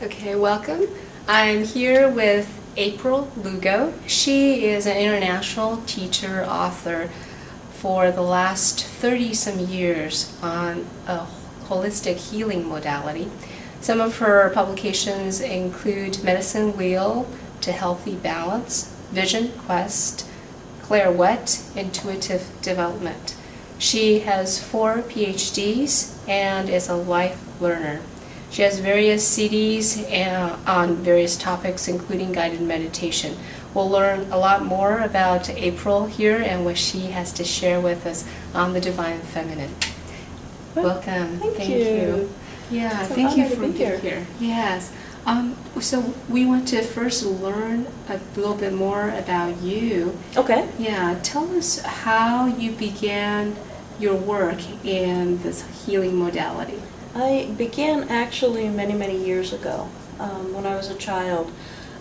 Okay, welcome. I'm here with April Lugo. She is an international teacher, author for the last 30-some years on a holistic healing modality. Some of her publications include Medicine Wheel to Healthy Balance, Vision Quest, Clairwet, Intuitive Development. She has 4 PhDs and is a life learner. She has various CDs on various topics, including guided meditation. We'll learn a lot more about April here and what she has to share with us on the Divine Feminine. Welcome. Thank you. Yeah, It's an thank you honor for to be being here. Yes. So we want to first learn a little bit more about you. Okay. Yeah, tell us how you began your work in this healing modality. I began actually many, many years ago. When I was a child,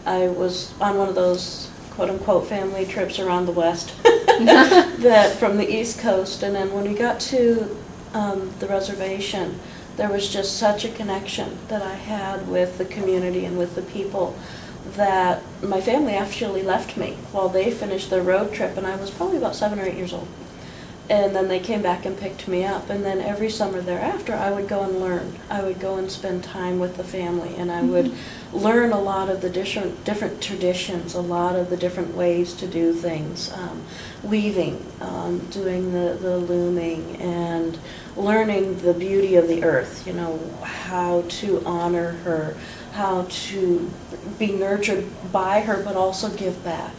I was on one of those quote-unquote family trips around the West that from the East Coast. And then when we got to the reservation, there was just such a connection that I had with the community and with the people that my family actually left me while they finished their road trip, and I was probably about 7 or 8 years old. And then they came back and picked me up, and then every summer thereafter I would go and learn. I would go and spend time with the family, and I would learn a lot of the different traditions, a lot of the different ways to do things, weaving, doing the looming, and learning the beauty of the earth, you know, how to honor her, how to be nurtured by her, but also give back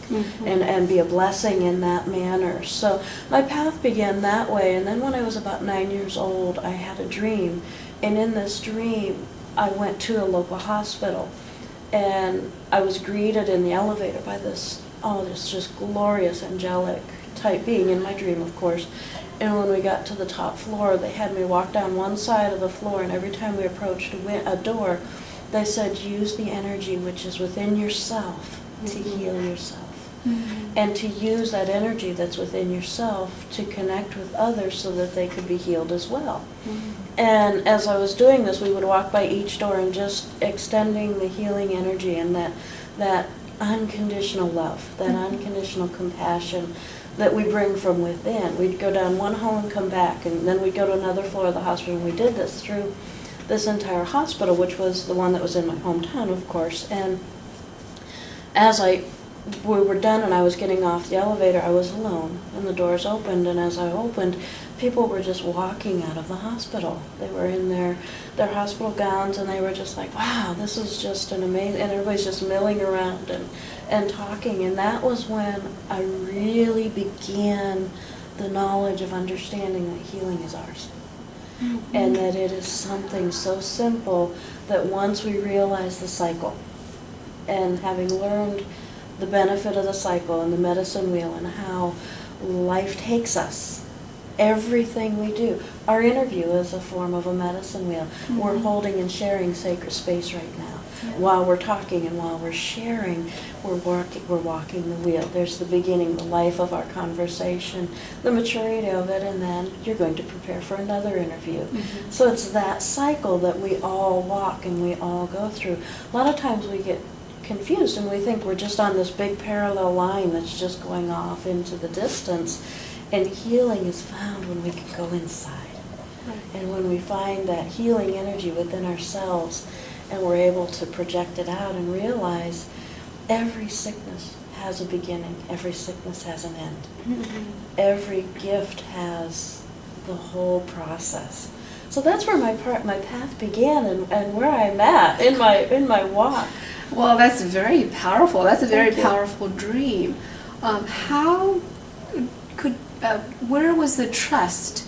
and be a blessing in that manner. So my path began that way, and then when I was about 9 years old, I had a dream, and in this dream, I went to a local hospital, and I was greeted in the elevator by this just glorious angelic type being in my dream, of course. And when we got to the top floor, they had me walk down one side of the floor, and every time we approached a door, they said, use the energy which is within yourself to heal yourself. And to use that energy that's within yourself to connect with others so that they could be healed as well. And as I was doing this, we would walk by each door and just extending the healing energy and that unconditional love, that unconditional compassion that we bring from within. We'd go down one hall and come back, and then we'd go to another floor of the hospital, and we did this through this entire hospital, which was the one that was in my hometown, of course. And as we were done and I was getting off the elevator, I was alone, and the doors opened, and as I opened, people were just walking out of the hospital. They were in their hospital gowns, and they were just like, wow, this is just an amazing, and everybody's just milling around and talking. And that was when I really began the knowledge of understanding that healing is ours. And that it is something so simple that once we realize the cycle, and having learned the benefit of the cycle and the medicine wheel and how life takes us, everything we do, our interview is a form of a medicine wheel. We're holding and sharing sacred space right now. While we're talking and while we're sharing, we're walking the wheel. There's the beginning, the life of our conversation, the maturity of it, and then you're going to prepare for another interview. So it's that cycle that we all walk and we all go through. A lot of times we get confused and we think we're just on this big parallel line that's just going off into the distance, and healing is found when we can go inside. And when we find that healing energy within ourselves, and we're able to project it out and realize every sickness has a beginning, every sickness has an end. Every gift has the whole process. So that's where my path began and where I'm at in my walk. Well, that's very powerful. That's a very powerful dream. Where was the trust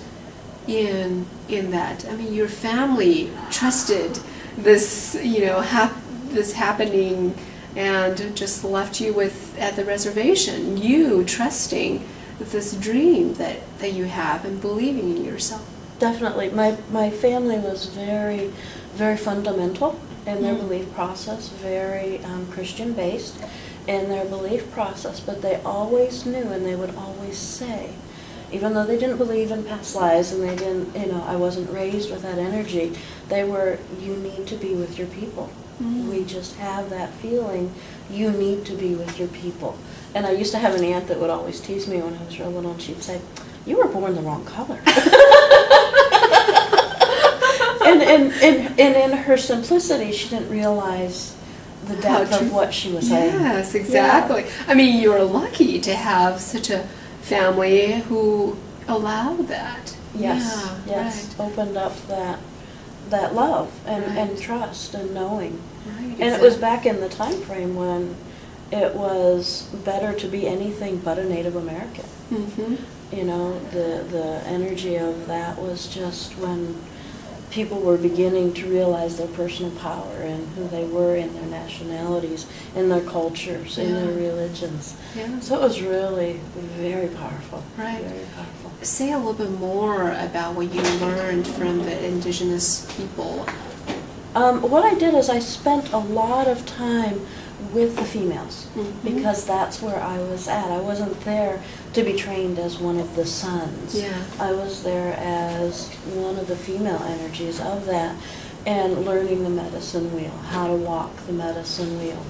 in that? I mean, your family trusted this, this happening, and just left you at the reservation. You trusting this dream that you have and believing in yourself. Definitely, my family was very, very fundamental in their belief process, very Christian based in their belief process, but they always knew, and they would always say, even though they didn't believe in past lives and they didn't, I wasn't raised with that energy, they were, you need to be with your people. We just have that feeling you need to be with your people. And I used to have an aunt that would always tease me when I was real little, and she'd say, "You were born the wrong color." and in her simplicity, she didn't realize the depth of what she was saying. Yes, exactly. Yeah. I mean, you're lucky to have such a family who allowed that. Yes, yeah, yes. Right. Opened up that love and trust and knowing. Right, and exactly. It was back in the time frame when it was better to be anything but a Native American. Mm-hmm. You know, the energy of that was just when people were beginning to realize their personal power and who they were in their nationalities, in their cultures, in their religions. Yeah. So it was really very powerful. Right. Very powerful. Say a little bit more about what you learned from the indigenous people. What I did is I spent a lot of time with the females, because that's where I was at. I wasn't there to be trained as one of the sons. Yeah. I was there as one of the female energies of that, and learning the medicine wheel, how to walk the medicine wheel.